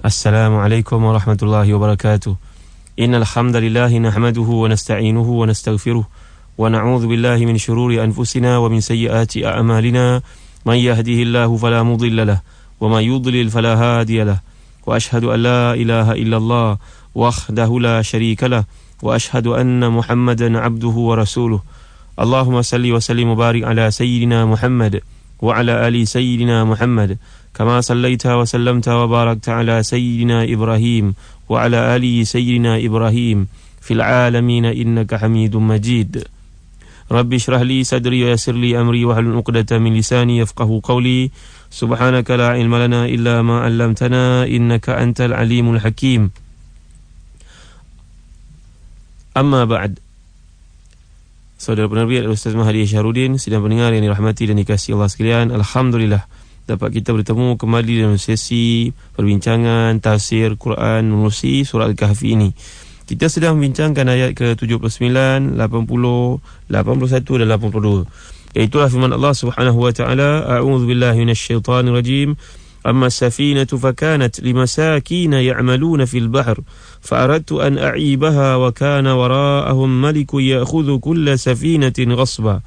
Assalamualaikum warahmatullahi wabarakatuh. Innal hamdalillah nahmaduhu wa nasta'inuhu wa nastaghfiruh wa na'udzu billahi min shururi anfusina wa min sayyiati a'malina. Man yahdihillahu fala mudilla lahu wa may yudlil fala hadiya lahu. Wa ashhadu an la ilaha illallah wahdahu la syarika lahu wa ashhadu anna Muhammadan 'abduhu wa rasuluh. Allahumma salli wa sallim wa barik ala sayyidina Muhammad wa ala ali sayyidina Muhammad kama sallaita wa sallamta wa barakta ala sayyidina Ibrahim wa ala ali sayyidina Ibrahim fil alamin innaka Hamidum Majid. Rabbi shrah li sadri wa yassir li amri wa hlul 'uqdatam min lisani yafqahu qawli. Subhanaka la ilma lana illa ma 'allamtana innaka antal alimul hakim. Amma ba'd. Saudara penerbit Ustaz Mahdi Syahrudin, sidang pendengar yang dirahmati dan dikasihi Allah sekalian, alhamdulillah dapat kita bertemu kembali dalam sesi perbincangan tafsir Quran menerusi surah Al-Kahfi ini. Kita sedang membincangkan ayat ke-79, 80, 81 dan 82. Iaitulah firman Allah Subhanahu wa taala, a'udzu billahi minasyaitonir rajim. Amma as-safinatu fakanat limasakina ya'maluna fil bahr فأردت أن أعيبها وكان وراءهم ملك يأخذ كل سفينة غصبا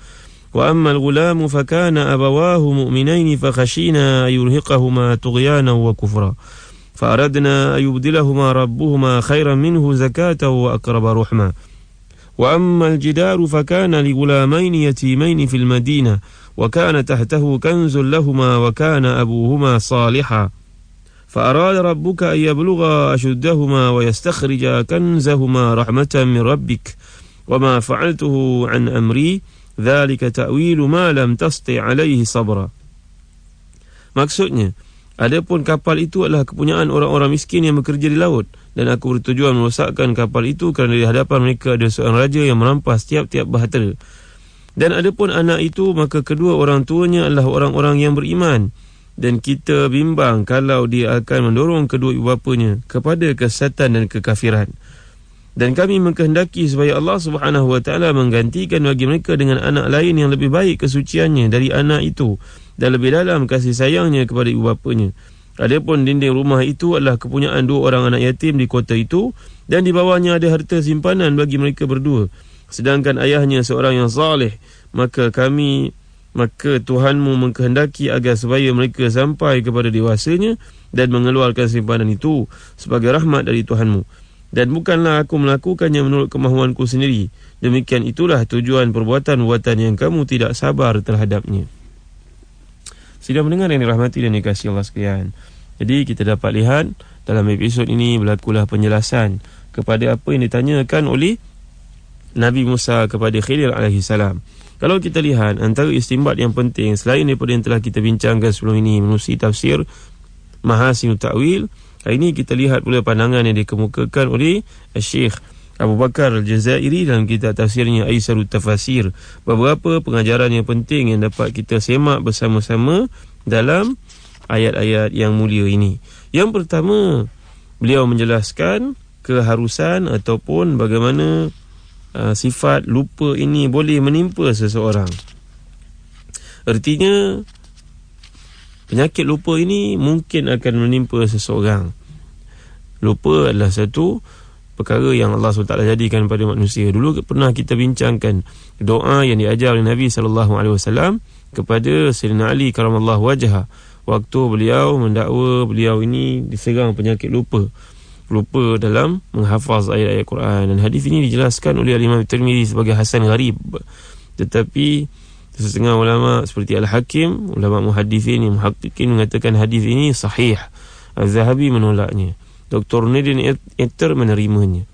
وأما الغلام فكان أبواه مؤمنين فخشينا أن يرهقهما طغيانا وكفرا فأردنا أن يبدلهما ربهما خيرا منه زكاة وأقرب رحما وأما الجدار فكان لغلامين يتيمين في المدينة وكان تحته كنز لهما وكان أبوهما صالحا فأراد ربك أن يبلغا أشدهما ويستخرجا كنزهما رحمة من ربك وما فعلته عن أمري ذلك تأويل ما لم تستطع عليه صبرا. Maksudnya, adapun kapal itu adalah kepunyaan orang-orang miskin yang bekerja di laut, dan aku bertujuan merosakkan kapal itu kerana di hadapan mereka ada seorang raja yang merampas tiap-tiap bahtera. Dan adapun anak itu, maka kedua orang tuanya adalah orang-orang yang beriman. Dan kita bimbang kalau dia akan mendorong kedua ibu bapanya kepada kesesatan dan kekafiran. Dan kami mengkehendaki supaya Allah Subhanahu wa taala menggantikan bagi mereka dengan anak lain yang lebih baik kesuciannya dari anak itu dan lebih dalam kasih sayangnya kepada ibu bapanya. Adapun dinding rumah itu adalah kepunyaan dua orang anak yatim di kota itu, dan di bawahnya ada harta simpanan bagi mereka berdua. Sedangkan ayahnya seorang yang saleh, maka Tuhanmu mengkehendaki agar supaya mereka sampai kepada dewasanya dan mengeluarkan simpanan itu sebagai rahmat dari Tuhanmu. Dan bukanlah aku melakukannya menurut kemahuanku sendiri. Demikian itulah tujuan perbuatan-perbuatan yang kamu tidak sabar terhadapnya. Sidang mendengar yang dirahmati dan dikasihi Allah sekalian. Jadi kita dapat lihat dalam episod ini berlakulah penjelasan kepada apa yang ditanyakan oleh Nabi Musa kepada Khidir alaihissalam. Kalau kita lihat antara istinbat yang penting selain daripada yang telah kita bincangkan sebelum ini menerusi tafsir Mahasinut Ta'wil, hari ini kita lihat pula pandangan yang dikemukakan oleh Syekh Abu Bakar Al-Jazairi dalam kitab tafsirnya Aisarut Tafasir. Beberapa pengajaran yang penting yang dapat kita semak bersama-sama dalam ayat-ayat yang mulia ini. Yang pertama, beliau menjelaskan keharusan ataupun bagaimana sifat lupa ini boleh menimpa seseorang. Artinya penyakit lupa ini mungkin akan menimpa seseorang. Lupa adalah satu perkara yang Allah SWT jadikan pada manusia. Dulu pernah kita bincangkan doa yang diajar oleh Nabi SAW kepada Sayyidina Ali karamallahu wajhah waktu beliau mendakwa beliau ini diserang penyakit lupa dalam menghafaz ayat-ayat Quran. Dan hadis ini dijelaskan oleh Imam Tirmizi sebagai hasan gharib. Tetapi setengah ulama seperti Al-Hakim, ulama muhaddisin yang muhaqqiqin mengatakan hadis ini sahih. Az-Zahabi menolaknya. Dr. Nadine Etter menerimanya.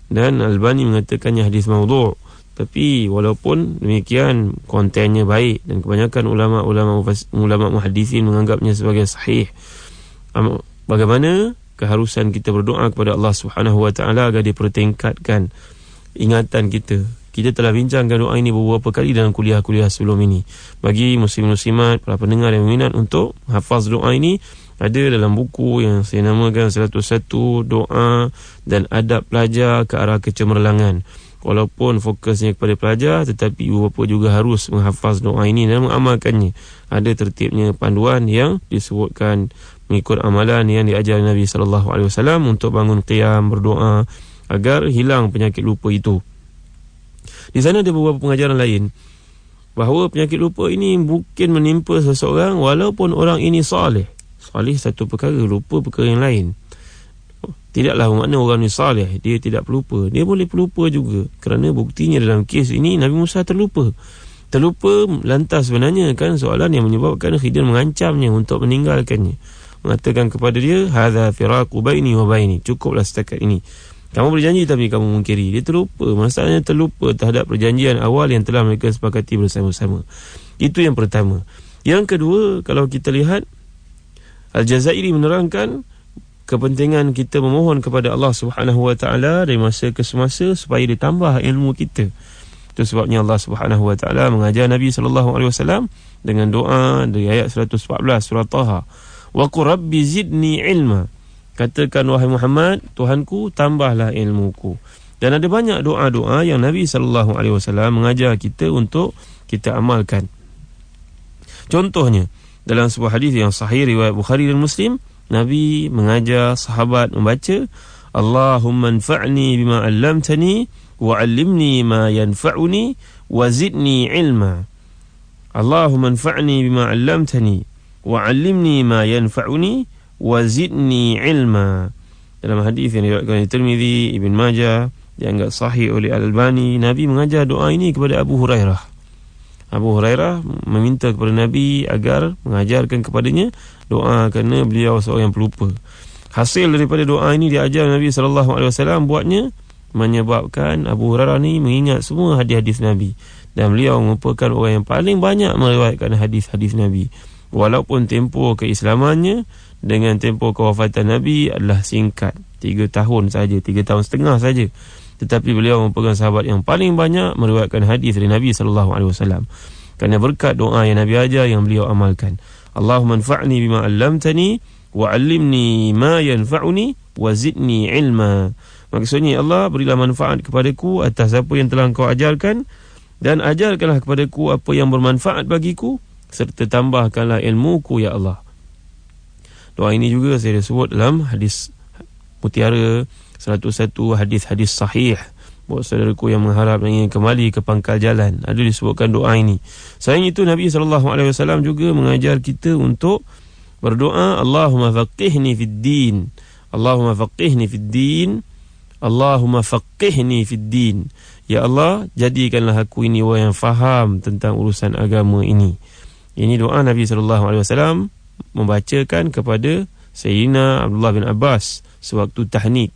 Dan Albani mengatakannya hadis maudhu'. Tapi walaupun demikian kontennya baik dan kebanyakan ulama muhaddisin menganggapnya sebagai sahih. Bagaimana keharusan kita berdoa kepada Allah Subhanahu wa taala agar dipertingkatkan ingatan kita. Kita telah bincangkan doa ini beberapa kali dalam kuliah-kuliah sebelum ini. Bagi muslim-muslimat, para pendengar yang berminat untuk hafaz doa ini, ada dalam buku yang saya namakan 101 doa dan adab pelajar ke arah kecemerlangan. Walaupun fokusnya kepada pelajar, tetapi ibu bapa juga harus menghafaz doa ini dan mengamalkannya. Ada tertibnya panduan yang disebutkan mengikut amalan yang diajar Nabi SAW untuk bangun qiyam, berdoa agar hilang penyakit lupa itu. Di sana ada beberapa pengajaran lain, bahawa penyakit lupa ini bukan menimpa seseorang walaupun orang ini salih. Salih satu perkara, lupa perkara yang lain. Tidaklah makna orang ni salih dia tidak pelupa, dia boleh pelupa juga, kerana buktinya dalam kes ini Nabi Musa terlupa lantas sebenarnya kan soalan yang menyebabkan Khidir mengancamnya untuk meninggalkannya, mengatakan kepada dia, hadza firaqu baini wa baini, cukuplah setakat ini, kamu berjanji tapi kamu mungkiri. Dia terlupa, masalahnya terlupa terhadap perjanjian awal yang telah mereka sepakati bersama-sama. Itu yang pertama. Yang kedua, kalau kita lihat, Al-Jazairi menerangkan kepentingan kita memohon kepada Allah Subhanahu Wa Taala dari masa ke semasa supaya ditambah ilmu kita. Itu sebabnya Allah Subhanahu Wa Taala mengajar Nabi sallallahu alaihi wasallam dengan doa dari ayat 114 surah Taha. Wa qur rabbi zidni ilma. Katakan wahai Muhammad, Tuhanku tambahlah ilmuku. Dan ada banyak doa-doa yang Nabi sallallahu alaihi wasallam mengajar kita untuk kita amalkan. Contohnya, dalam sebuah hadis yang sahih riwayat Bukhari dan Muslim, Nabi mengajar sahabat membaca, Allahumma anfa'ni bima 'allamtani wa 'allimni ma yanfa'uni wa zidni ilma. Allahumma anfa'ni bima 'allamtani wa 'allimni ma yanfa'uni wa zidni ilma. Dalam hadis yang diriwayatkan oleh Tirmizi, Ibn Majah, dianggap sahih oleh Al-Albani, Nabi mengajar doa ini kepada Abu Hurairah. Abu Hurairah meminta kepada Nabi agar mengajarkan kepadanya doa kerana beliau seorang yang pelupa. Hasil daripada doa ini diajar Nabi SAW buatnya menyebabkan Abu Hurairah ni mengingat semua hadis-hadis Nabi, dan beliau merupakan orang yang paling banyak meriwayatkan hadis-hadis Nabi. Walaupun tempoh keislamannya dengan tempoh kewafatan Nabi adalah singkat, 3 tahun saja, 3 tahun setengah saja, tetapi beliau merupakan sahabat yang paling banyak meriwayatkan hadis dari Nabi SAW. Kerana berkat doa yang Nabi ajar yang beliau amalkan. Allahumma anfa'ni bima 'allamtani wa 'allimni ma yanfa'uni wa zidni ilma. Maksudnya, Allah, berilah manfaat kepadaku atas apa yang telah Engkau ajarkan, dan ajarkanlah kepadaku apa yang bermanfaat bagiku, serta tambahkanlah ilmuku ya Allah. Doa ini juga saya sebut dalam hadis Mutiara 101, hadis-hadis sahih. Buat saudaraku yang mengharap ingin kembali ke pangkal jalan, ada disebutkan doa ini. Selain itu, Nabi SAW juga mengajar kita untuk berdoa, Allahumma faqihni fid din, Allahumma faqihni fid din, Allahumma faqihni fid din. Ya Allah, jadikanlah aku ini orang yang faham tentang urusan agama ini. Ini doa Nabi SAW membacakan kepada Sayyidina Abdullah bin Abbas sewaktu tahnik.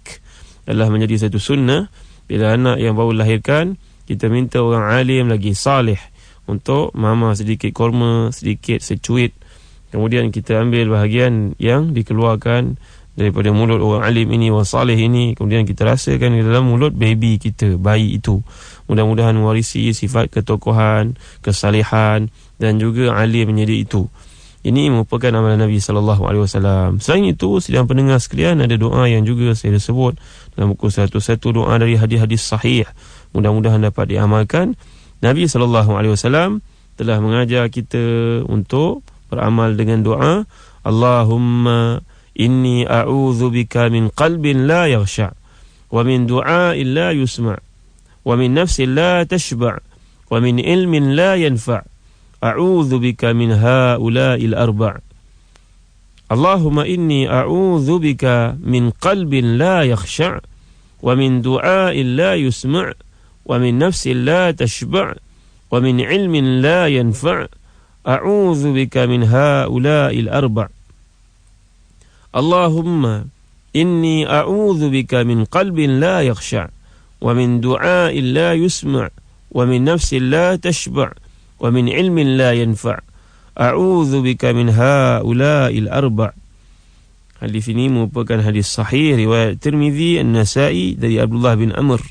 Adalah menjadi satu sunnah, bila anak yang baru lahirkan, kita minta orang alim lagi salih untuk mama sedikit korma, sedikit secuit. Kemudian kita ambil bahagian yang dikeluarkan daripada mulut orang alim ini, orang salih ini, kemudian kita rasakan di dalam mulut baby kita, bayi itu. Mudah-mudahan mewarisi sifat ketokohan, kesalihan dan juga alim menjadi itu. Ini merupakan amalan Nabi SAW. Selain itu, sidang pendengar sekalian, ada doa yang juga saya sebut dalam buku 101 doa dari hadis-hadis sahih. Mudah-mudahan dapat diamalkan. Nabi SAW telah mengajar kita untuk beramal dengan doa, Allahumma inni a'udhu bika min qalbin la yaghsha' wa min du'a'in la yusma' wa min nafsin la tashba' wa min ilmin la yanfa'. A'udzu bika min haula'il arba'. Allahumma inni a'udzu bika min qalbin la yakhsha' wa min du'a'in la yusma' wa min nafsin la tashba' wa min ilmin la yanfa'. A'udzu bika min haula'il arba'. Allahumma inni a'udzu bika min qalbin la yakhsha' wa min du'a'in la yusma' wa min nafsin la tashba' wa min ilmin la yanfa'. A'udzu bika min haula'il arba'. Hadis ini merupakan hadis sahih riwayat Tirmizi, An-Nasa'i dari Abdullah bin Amr,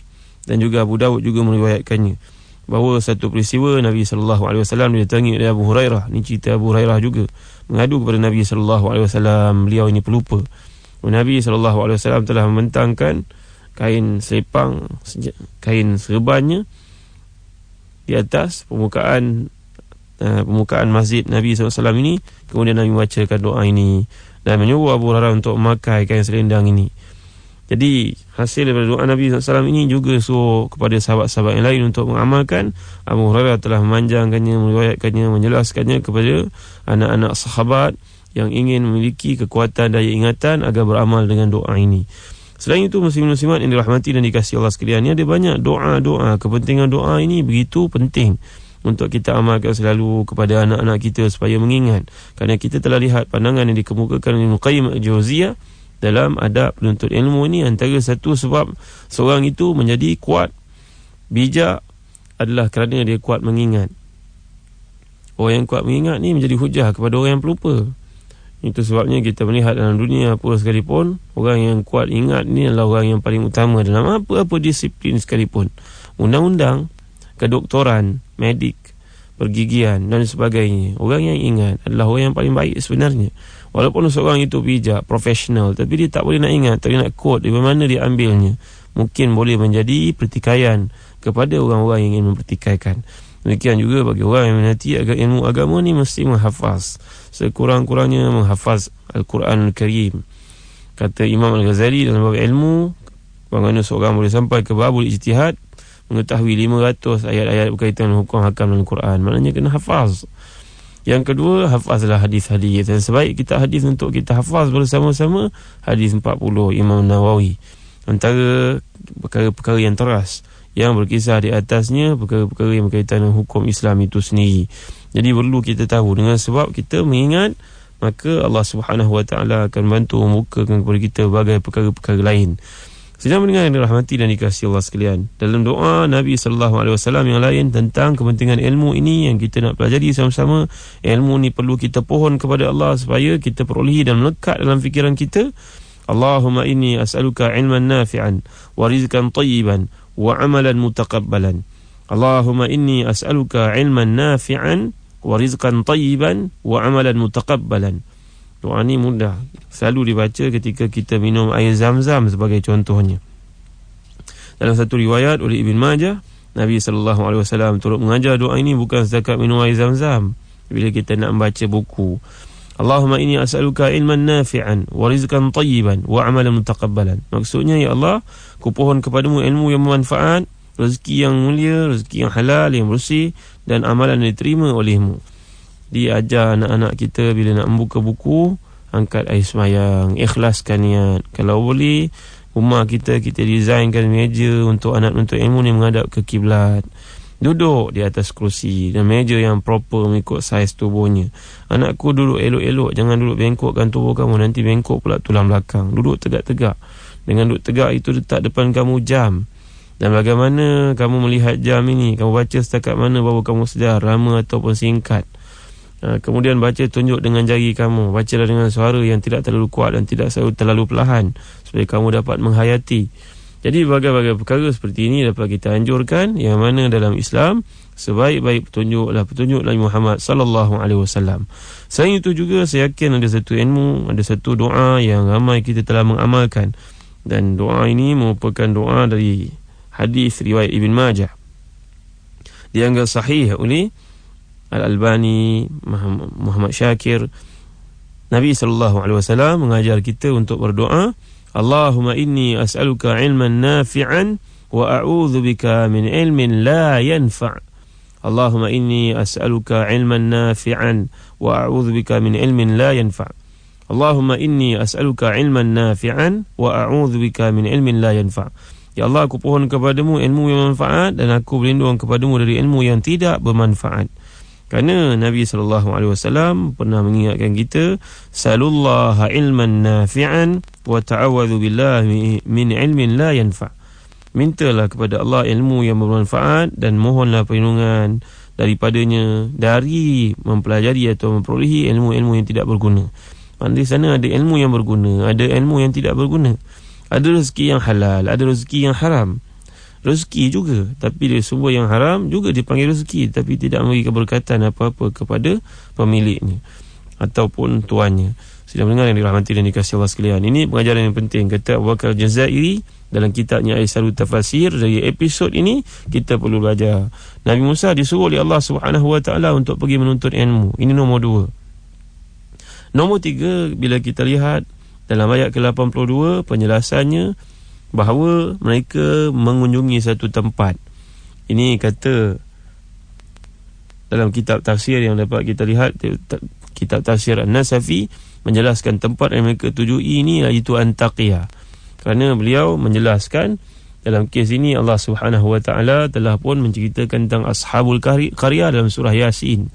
dan juga Abu Dawud juga meriwayatkannya, bahawa satu peristiwa Nabi SAW didatangi oleh Abu Hurairah. Ini cerita Abu Hurairah juga mengadu kepada Nabi SAW, beliau ini pelupa. Nabi SAW telah membentangkan kain selipang, kain serbannya di atas permukaan masjid Nabi SAW ini. Kemudian Nabi membacakan doa ini, dan menyuruh Abu Hurairah untuk memakai kain selendang ini. Jadi hasil daripada doa Nabi SAW ini juga suruh kepada sahabat-sahabat yang lain untuk mengamalkan. Abu Hurairah telah memanjangkannya, meriwayatkannya, menjelaskannya kepada anak-anak sahabat yang ingin memiliki kekuatan daya ingatan agar beramal dengan doa ini. Selain itu, muslim-muslimat yang dirahmati dan dikasihi Allah sekalian, ada banyak doa-doa. Kepentingan doa ini begitu penting untuk kita amalkan selalu kepada anak-anak kita supaya mengingat. Kerana kita telah lihat pandangan yang dikemukakan oleh Ibnu Qayyim al-Jauziyah dalam adab penuntut ilmu ini, antara satu sebab seorang itu menjadi kuat bijak adalah kerana dia kuat mengingat. Orang yang kuat mengingat ni menjadi hujah kepada orang yang pelupa. Itu sebabnya kita melihat dalam dunia apa sekalipun, orang yang kuat ingat ni adalah orang yang paling utama dalam apa-apa disiplin sekalipun. Undang-undang, kedoktoran, medik, pergigian dan sebagainya. Orang yang ingat adalah orang yang paling baik sebenarnya. Walaupun seorang itu bijak, profesional, tapi dia tak boleh nak ingat, tak boleh nak quote dari mana dia ambilnya. Mungkin boleh menjadi pertikaian kepada orang-orang yang ingin mempertikaikan. Demikian juga bagi orang yang minati ilmu agama ni mesti menghafaz. Sekurang-kurangnya menghafaz Al-Quran Al-Karim. Kata Imam Al-Ghazali dalam bab ilmu, bagaimana seorang boleh sampai ke babul ijtihad, mengetahui 500 ayat-ayat berkaitan dengan hukum hakam dalam Quran. Maknanya kena hafaz. Yang kedua, hafazlah hadis-hadis. Dan sebaik kita hadis untuk kita hafaz bersama-sama hadis 40 Imam Nawawi. Antara perkara-perkara yang teras yang berkisah di atasnya, perkara-perkara yang berkaitan dengan hukum Islam itu sendiri. Jadi perlu kita tahu, dengan sebab kita mengingat, maka Allah Subhanahu Wa Taala akan bantu membukakan kepada kita berbagai perkara-perkara lain. Sedang mendengar yang dirahmati dan dikasihi Allah sekalian, dalam doa Nabi SAW yang lain tentang kepentingan ilmu ini yang kita nak pelajari sama-sama, ilmu ni perlu kita pohon kepada Allah supaya kita perolehi dan melekat dalam fikiran kita. Allahumma inni as'aluka ilman nafi'an wa rizqan tayyiban wa amalan mutaqabbalan. Allahumma inni as'aluka ilman nafi'an wa rizqan tayyiban wa amalan mutaqabbalan. Doa ni mudah, selalu dibaca ketika kita minum air zam-zam sebagai contohnya. Dalam satu riwayat oleh Ibn Majah, Nabi SAW turut mengajar doa ini bukan setakat minum air zam-zam. Bila kita nak membaca buku, Allahumma inni as'aluka ilman nafi'an wa rizqan tayyiban wa amalan mutaqabbalan. Maksudnya, ya Allah, ku pohon kepadamu ilmu yang bermanfaat, rezeki yang mulia, rezeki yang halal, yang bersih, dan amalan yang diterima olehmu. Diajar anak-anak kita bila nak membuka buku, angkat air semayang, ikhlaskan niat. Kalau boleh, rumah kita designkan meja untuk anak menuntut ilmu ni menghadap ke kiblat. Duduk di atas kerusi dan meja yang proper mengikut saiz tubuhnya. Anakku duduk elok-elok, jangan duduk bengkokkan tubuh kamu, nanti bengkok pula tulang belakang. Duduk tegak-tegak. Dengan duduk tegak itu letak depan kamu jam. Dan bagaimana kamu melihat jam ini, kamu baca setakat mana baru kamu sedar, lama ataupun singkat. Kemudian baca, tunjuk dengan jari kamu. Bacalah dengan suara yang tidak terlalu kuat dan tidak terlalu perlahan, supaya kamu dapat menghayati. Jadi berbagai-bagai perkara seperti ini dapat kita anjurkan, yang mana dalam Islam sebaik-baik petunjuklah petunjuk Nabi Muhammad SAW. Selain itu juga, saya yakin ada satu ilmu, ada satu doa yang ramai kita telah mengamalkan. Dan doa ini merupakan doa dari hadis riwayat Ibn Majah, dianggap sahih oleh Al-Albani, Muhammad Syakir. Nabi SAW mengajar kita untuk berdoa, Allahumma inni as'aluka ilman nafi'an wa a'udhu bika min ilmin la yanfa'. Allahumma inni as'aluka ilman nafi'an wa a'udhu bika min ilmin la yanfa'. Allahumma inni as'aluka ilman nafi'an wa a'udhu bika min ilmin la yanfa'. Ya Allah, aku pohon kepadamu ilmu yang bermanfaat dan aku berlindung kepadamu dari ilmu yang tidak bermanfaat. Kerana Nabi SAW pernah mengingatkan kita, Salullaha ilman nafi'an wa ta'awadhu billahi min ilmin la yanfa'. Mintalah kepada Allah ilmu yang bermanfaat dan mohonlah perlindungan daripadanya dari mempelajari atau memperolehi ilmu-ilmu yang tidak berguna. Di sana ada ilmu yang berguna, ada ilmu yang tidak berguna. Ada rezeki yang halal, ada rezeki yang haram. Rezeki juga, tapi dia semua yang haram juga dipanggil rezeki, tapi tidak memberi keberkatan apa-apa kepada pemiliknya ataupun tuannya. Sedang mendengar yang dirahmati dan dikasihi Allah sekalian, ini pengajaran yang penting. Kata Abu Bakar Jazairi dalam kitabnya Aisyarut Tafasir, dari episod ini kita perlu belajar. Nabi Musa disuruh oleh Allah Subhanahu Wa Taala untuk pergi menuntut ilmu. Ini nombor 2. Nombor 3, bila kita lihat dalam ayat ke-82, penjelasannya bahawa mereka mengunjungi satu tempat. Ini kata dalam kitab tafsir yang dapat kita lihat, kitab tafsir An-Nasafi menjelaskan tempat yang mereka tujui ini iaitu Antakya. Kerana beliau menjelaskan dalam kes ini Allah Subhanahu wa taala telah pun menceritakan tentang ashabul qaryah dalam surah Yasin.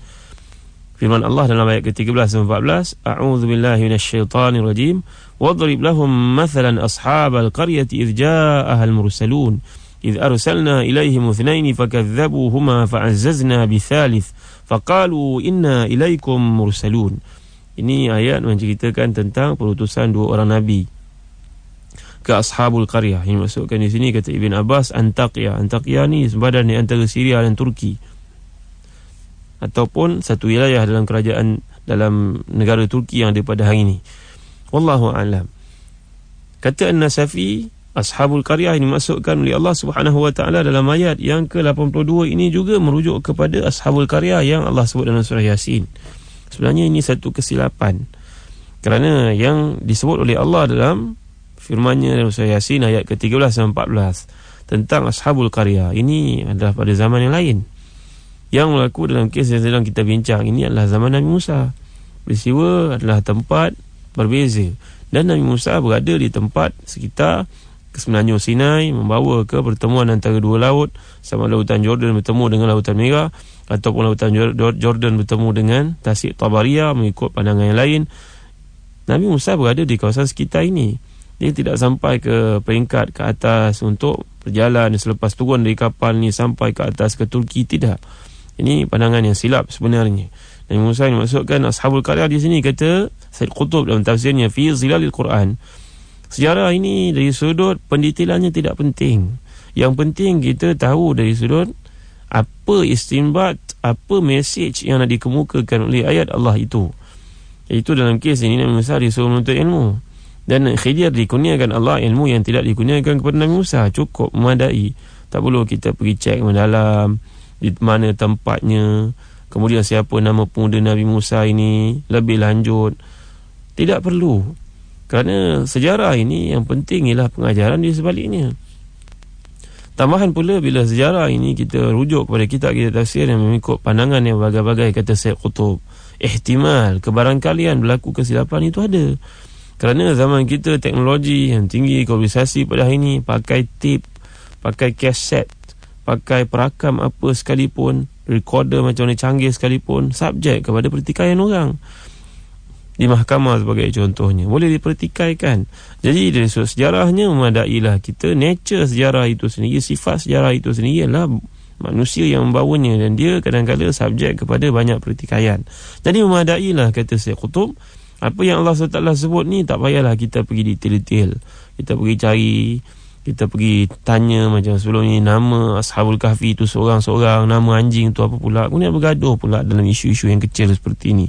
Firman Allah dalam ayat ke-13 dan 14, A'udzubillahi minasyaitonirrajim, wadrib lahum mathalan ashabal qaryati idh ja'ahal mursalun idh arsalna ilaihim ithnaini fakadzabuhuma fa'azzazna bithalith faqalu inna ilaikum mursalun. Ini ayat menceritakan tentang perutusan 2 orang nabi ke ashabul qaryah. Yang maksudkan di sini kata Ibn Abbas Antakya. Antakya ni sempadan di antara Syria dan Turki, ataupun satu wilayah dalam kerajaan dalam negara Turki yang ada pada hari ini. Wallahu a'lam. Kata An-Nasafi, ashabul qaryah ini dimaksudkan oleh Allah Subhanahu wa taala dalam ayat yang ke-82 ini juga merujuk kepada ashabul qaryah yang Allah sebut dalam surah Yasin. Sebenarnya ini satu kesilapan, kerana yang disebut oleh Allah dalam firman-Nya dalam surah Yasin ayat ke-13 dan 14 tentang ashabul qaryah ini adalah pada zaman yang lain. Yang berlaku dalam kes yang sedang kita bincang ini adalah zaman Nabi Musa. Peristiwa adalah tempat berbeza, dan Nabi Musa berada di tempat sekitar Semenanjung Sinai, membawa ke pertemuan antara 2 laut, sama lautan Jordan bertemu dengan lautan Merah, ataupun lautan Jordan bertemu dengan Tasik Tabariyah mengikut pandangan yang lain. Nabi Musa berada di kawasan sekitar ini. Dia tidak sampai ke peringkat ke atas untuk berjalan selepas turun dari kapal ni sampai ke atas ke Turki, tidak. Ini pandangan yang silap sebenarnya. Nabi Musa dimaksudkan ashabul qaryah di sini, kata Said Qutb dalam tafsirnya fi Zilalil Quran. Sejarah ini dari sudut pendetailannya tidak penting. Yang penting kita tahu dari sudut apa istinbat, apa mesej yang nak dikemukakan oleh ayat Allah itu. Iaitu dalam kes ini Nabi Musa disuruh menuntut ilmu, dan Khidir dikurniakan Allah ilmu yang tidak dikurniakan kepada Nabi Musa. Cukup memadai. Tak perlu kita pergi cek mendalam di mana tempatnya, kemudian siapa nama pemuda Nabi Musa ini lebih lanjut. Tidak perlu. Kerana sejarah ini yang penting ialah pengajaran di sebaliknya. Tambahan pula, bila sejarah ini kita rujuk kepada kitab-kitab tafsir yang mengikut pandangan yang bagai-bagai, kata Said Qutb, ihtimal kebarangkalian berlaku kesilapan itu ada. Kerana zaman kita teknologi yang tinggi, globalisasi pada hari ini, pakai tip, pakai kaset, pakai perakam apa sekalipun, recorder macam mana canggih sekalipun, subjek kepada pertikaian orang. Di mahkamah sebagai contohnya, boleh dipertikaikan. Jadi dari sudut sejarahnya memadailah kita. Nature sejarah itu sendiri, sifat sejarah itu sendiri ialah manusia yang membawanya, dan dia kadang-kadang subjek kepada banyak pertikaian. Jadi memadailah, kata Syekh Qutb, apa yang Allah SWT sebut ni tak payahlah kita pergi detail-detail. Kita pergi cari, kita pergi tanya macam sebelum ni, nama Ashabul Kahfi itu seorang-seorang, nama anjing tu apa pula, kemudian bergaduh pula dalam isu-isu yang kecil seperti ini.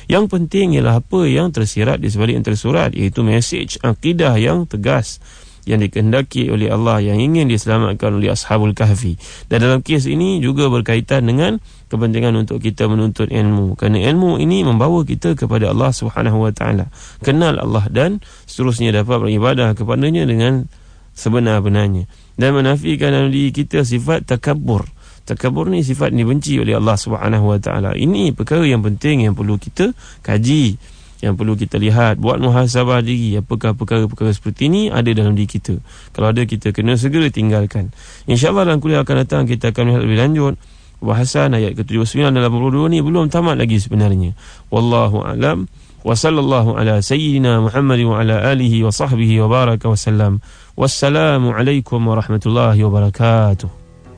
Yang penting ialah apa yang tersirat di sebalik antara surat, iaitu mesej akidah yang tegas yang dikehendaki oleh Allah, yang ingin diselamatkan oleh Ashabul Kahfi. Dan dalam kes ini juga berkaitan dengan kepentingan untuk kita menuntut ilmu, kerana ilmu ini membawa kita kepada Allah Subhanahu wa taala, kenal Allah, dan seterusnya dapat beribadah kepadanya dengan sebenar-benarnya, dan menafikan dalam diri kita sifat takabur. Takabur ni sifat dibenci oleh Allah Subhanahu wa taala. Ini perkara yang penting yang perlu kita kaji, yang perlu kita lihat, buat muhasabah diri. Apakah perkara-perkara seperti ini ada dalam diri kita? Kalau ada, kita kena segera tinggalkan. InsyaAllah dalam kuliah akan datang kita akan melihat lebih lanjut bahasan ayat ke-79 dan 82 ni belum tamat lagi sebenarnya. Wallahu a'lam. Wa sallallahu ala sayyidina Muhammad wa ala alihi wa sahbihi wa baraka wa sallam. Wassalamu alaikum warahmatullahi wabarakatuh.